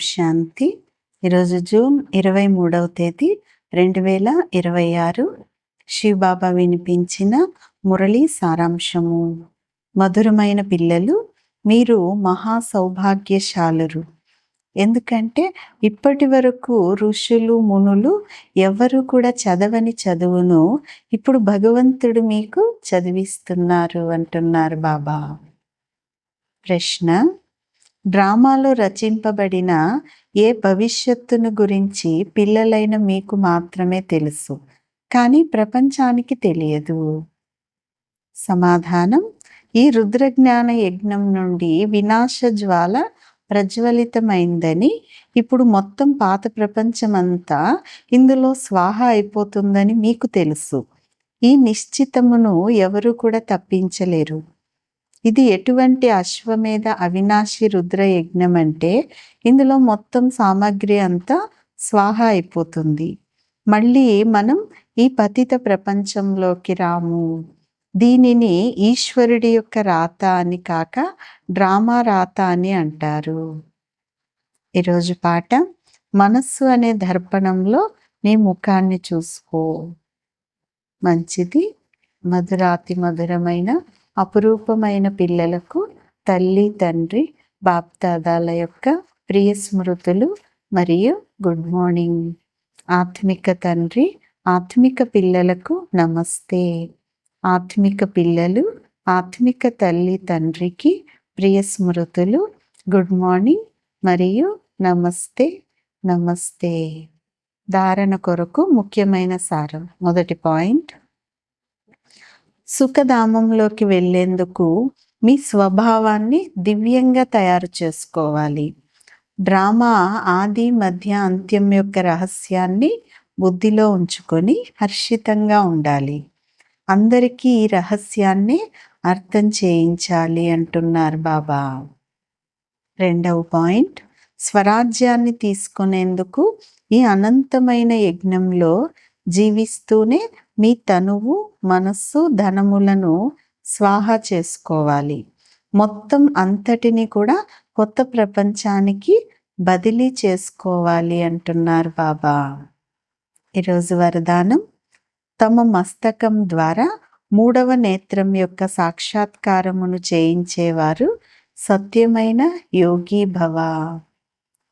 శాంతి. ఈరోజు జూన్ 23వ తేదీ 2026. శివబాబా వినిపించిన మురళి సారాంశము. మధురమైన పిల్లలు, మీరు మహా సౌభాగ్యశాలురు. ఎందుకంటే ఇప్పటి వరకు ఋషులు మునులు ఎవరు కూడా చదవని చదువును ఇప్పుడు భగవంతుడు మీకు చదివిస్తున్నారు అంటున్నారు బాబా. ప్రశ్న: డ్రామాలో రచింపబడిన ఏ భవిష్యత్తును గురించి పిల్లలైన మీకు మాత్రమే తెలుసు, కానీ ప్రపంచానికి తెలియదు. సమాధానం: ఈ రుద్రజ్ఞాన యజ్ఞం నుండి వినాశ జ్వాల ప్రజ్వలితమైందని, ఇప్పుడు మొత్తం పాత ప్రపంచమంతా ఇందులో స్వాహ అయిపోతుందని మీకు తెలుసు. ఈ నిశ్చితమును ఎవరు కూడా తప్పించలేరు. ఇది ఎటువంటి అశ్వమేధ అవినాశి రుద్ర యజ్ఞం అంటే, ఇందులో మొత్తం సామాగ్రి అంతా స్వాహ అయిపోతుంది. మళ్ళీ మనం ఈ పతిత ప్రపంచంలోకి రాము. దీనిని ఈశ్వరుడి యొక్క రాత అని కాక డ్రామా రాత అని అంటారు. ఈరోజు పాట: మనస్సు అనే దర్పణంలో నీ ముఖాన్ని చూసుకో. మంచిది. మధురాతి మధురమైన అపురూపమైన పిల్లలకు తల్లి తండ్రి బాప్దాదాల యొక్క ప్రియ స్మృతులు మరియు గుడ్ మార్నింగ్. ఆత్మిక తండ్రి ఆత్మిక పిల్లలకు నమస్తే. ఆత్మిక పిల్లలు ఆత్మిక తల్లి తండ్రికి ప్రియ స్మృతులు, గుడ్ మార్నింగ్ మరియు నమస్తే నమస్తే. ధారణ కొరకు ముఖ్యమైన సారం. మొదటి పాయింట్: సుఖధామంలోకి వెళ్ళేందుకు మీ స్వభావాన్ని దివ్యంగా తయారు చేసుకోవాలి. డ్రామా ఆది మధ్య అంత్యం యొక్క రహస్యాన్ని బుద్ధిలో ఉంచుకొని హర్షితంగా ఉండాలి. అందరికీ ఈ రహస్యాన్ని అర్థం చేయించాలి అంటున్నారు బాబా. రెండవ పాయింట్: స్వరాజ్యాన్ని తీసుకునేందుకు ఈ అనంతమైన యజ్ఞంలో జీవిస్తూనే మీ తనువు మనస్సు ధనములను స్వాహ చేసుకోవాలి. మొత్తం అంతటిని కూడా కొత్త ప్రపంచానికి బదిలీ చేసుకోవాలి అంటున్నారు బాబా. ఈరోజు వరదానం: తమ మస్తకం ద్వారా మూడవ నేత్రం యొక్క సాక్షాత్కారమును చేయించేవారు సత్యమైన యోగి భవ.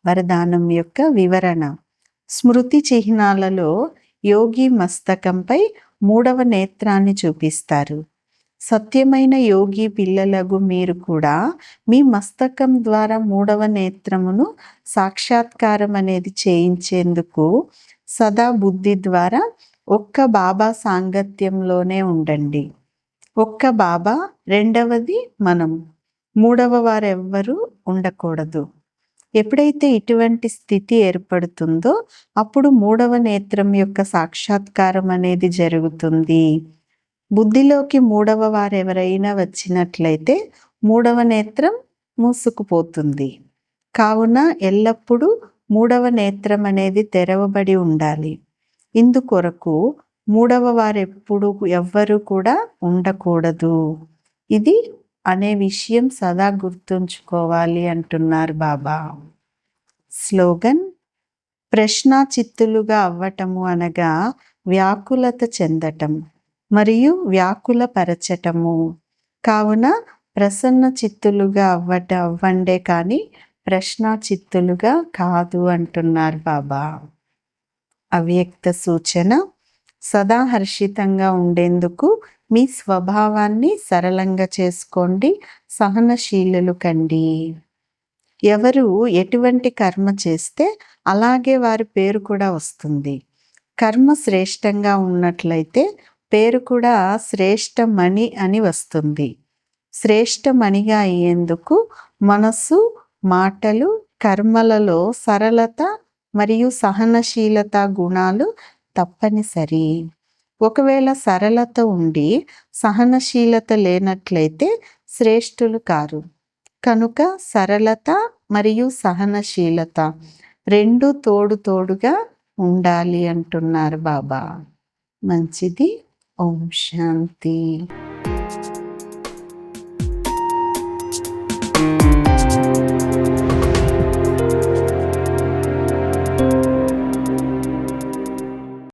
వరదానం యొక్క వివరణ: స్మృతి చిహ్నాలలో యోగి మస్తకంపై మూడవ నేత్రాన్ని చూపిస్తారు. సత్యమైన యోగి పిల్లలకు మీరు కూడా మీ మస్తకం ద్వారా మూడవ నేత్రమును సాక్షాత్కారం అనేది చేయించేందుకు సదా బుద్ధి ద్వారా ఒక్క బాబా సాంగత్యంలోనే ఉండండి. ఒక్క బాబా, రెండవది మనం, మూడవ వారెవ్వరూ ఉండకూడదు. ఎప్పుడైతే ఇటువంటి స్థితి ఏర్పడుతుందో అప్పుడు మూడవ నేత్రం యొక్క సాక్షాత్కారం అనేది జరుగుతుంది. బుద్ధిలోకి మూడవ వారెవరైనా వచ్చినట్లయితే మూడవ నేత్రం మూసుకుపోతుంది. కావున ఎల్లప్పుడూ మూడవ నేత్రం అనేది తెరవబడి ఉండాలి. ఇందుకొరకు మూడవ వారెప్పుడు ఎవ్వరూ కూడా ఉండకూడదు. ఇది అనే విషయం సదా గుర్తుంచుకోవాలి అంటున్నారు బాబా. స్లోగన్: ప్రశ్నాచిత్తులుగా అవ్వటము అనగా వ్యాకులత చెందటం మరియు వ్యాకులపరచటము. కావున ప్రసన్న చిత్తులుగా అవ్వండే కానీ ప్రశ్నాచిత్తులుగా కాదు అంటున్నారు బాబా. అవ్యక్త సూచన: సదా హర్షితంగా ఉండేందుకు మీ స్వభావాన్ని సరళంగా చేసుకోండి, సహనశీలులు కండి. ఎవరు ఎటువంటి కర్మ చేస్తే అలాగే వారి పేరు కూడా వస్తుంది. కర్మ శ్రేష్టంగా ఉన్నట్లయితే పేరు కూడా శ్రేష్టమణి అని వస్తుంది. శ్రేష్టమణిగా అయ్యేందుకు మనస్సు, మాటలు, కర్మలలో సరళత మరియు సహనశీలత గుణాలు తప్పనిసరి. ఒకవేళ సరళత ఉండి సహనశీలత లేనట్లయితే శ్రేష్ఠులు కారు. కనుక సరళత మరియు సహనశీలత రెండు తోడుగా ఉండాలి అంటున్నారు బాబా. మంచిది. ఓం శాంతి.